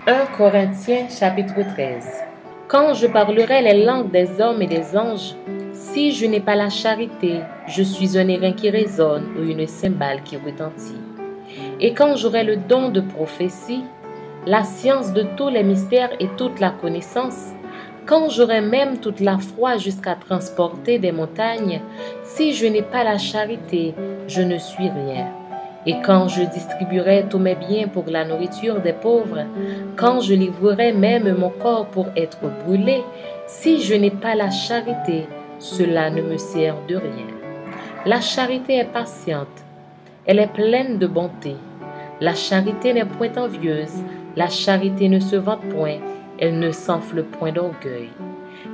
1 Corinthiens chapitre 13. Quand je parlerai les langues des hommes et des anges, si je n'ai pas la charité, je suis un airain qui résonne ou une cymbale qui retentit. Et quand j'aurai le don de prophétie, la science de tous les mystères et toute la connaissance, quand j'aurai même toute la foi jusqu'à transporter des montagnes, si je n'ai pas la charité, je ne suis rien. Et quand je distribuerai tous mes biens pour la nourriture des pauvres, quand je livrerai même mon corps pour être brûlé, si je n'ai pas la charité, cela ne me sert de rien. La charité est patiente, elle est pleine de bonté. La charité n'est point envieuse, la charité ne se vante point, elle ne s'enfle point d'orgueil.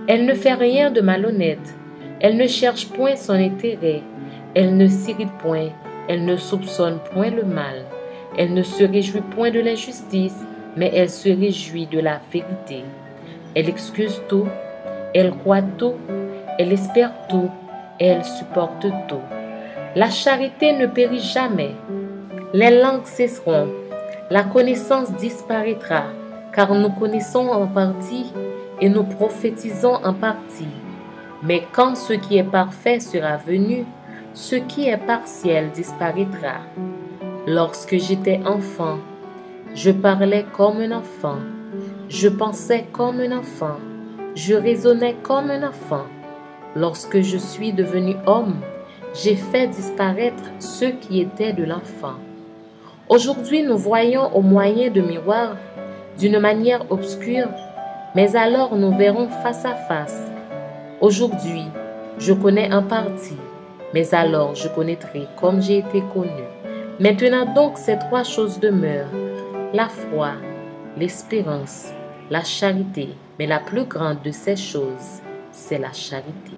Elle ne fait rien de malhonnête, elle ne cherche point son intérêt, elle ne s'irrite point, elle ne soupçonne point le mal, elle ne se réjouit point de l'injustice, mais elle se réjouit de la vérité. Elle excuse tout, elle croit tout, elle espère tout, et elle supporte tout. La charité ne périt jamais. Les langues cesseront, la connaissance disparaîtra, car nous connaissons en partie et nous prophétisons en partie. Mais quand ce qui est parfait sera venu, ce qui est partiel disparaîtra. Lorsque j'étais enfant, je parlais comme un enfant, je pensais comme un enfant, je raisonnais comme un enfant. Lorsque je suis devenu homme, j'ai fait disparaître ce qui était de l'enfant. Aujourd'hui, nous voyons au moyen de miroirs, d'une manière obscure, mais alors nous verrons face à face. Aujourd'hui, je connais en partie, mais alors je connaîtrai comme j'ai été connu. Maintenant donc, ces trois choses demeurent, la foi, l'espérance, la charité, mais la plus grande de ces choses, c'est la charité.